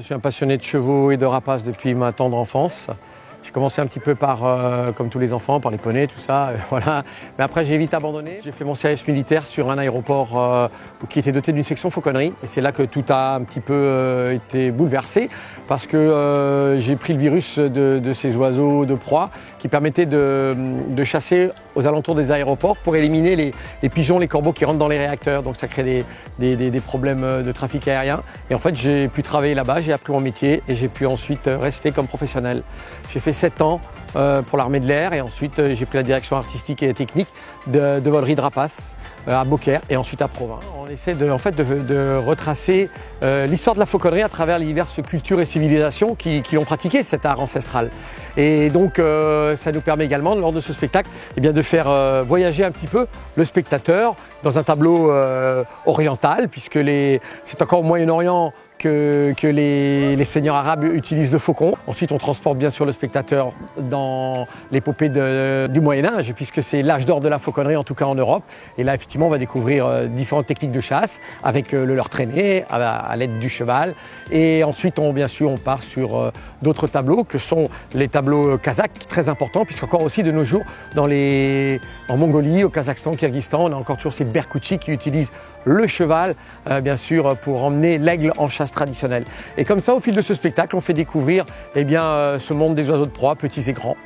suis un passionné de chevaux et de rapaces depuis ma tendre enfance. J'ai commencé un petit peu par, comme tous les enfants, par les poneys, tout ça, voilà. Mais après, j'ai vite abandonné. J'ai fait mon service militaire sur un aéroport qui était doté d'une section fauconnerie. Et c'est là que tout a un petit peu été bouleversé parce que j'ai pris le virus de ces oiseaux de proie qui permettaient de chasser aux alentours des aéroports pour éliminer les pigeons, les corbeaux qui rentrent dans les réacteurs. Donc ça crée des problèmes de trafic aérien. Et en fait, j'ai pu travailler là-bas, j'ai appris mon métier et j'ai pu ensuite rester comme professionnel. J'ai fait 7 ans pour l'armée de l'air et ensuite j'ai pris la direction artistique et technique de volerie de rapaces à Beaucaire et ensuite à Provins. On essaie de retracer l'histoire de la fauconnerie à travers les diverses cultures et civilisations qui ont pratiqué cet art ancestral. Et donc ça nous permet également lors de ce spectacle de faire voyager un petit peu le spectateur dans un tableau oriental puisque c'est encore au Moyen-Orient que les seigneurs arabes utilisent le faucon. Ensuite, on transporte bien sûr le spectateur dans l'épopée du Moyen-Âge, puisque c'est l'âge d'or de la fauconnerie, en tout cas en Europe. Et là, effectivement, on va découvrir différentes techniques de chasse avec le leurre traîné, à l'aide du cheval. Et ensuite, bien sûr, on part sur d'autres tableaux, que sont les tableaux kazakhs, très importants, puisqu'encore aussi de nos jours, en Mongolie, au Kazakhstan, au Kyrgyzstan, on a encore toujours ces berkouchis qui utilisent le cheval, bien sûr, pour emmener l'aigle en chasse traditionnelle. Et comme ça, au fil de ce spectacle, on fait découvrir ce monde des oiseaux de proie, petits et grands.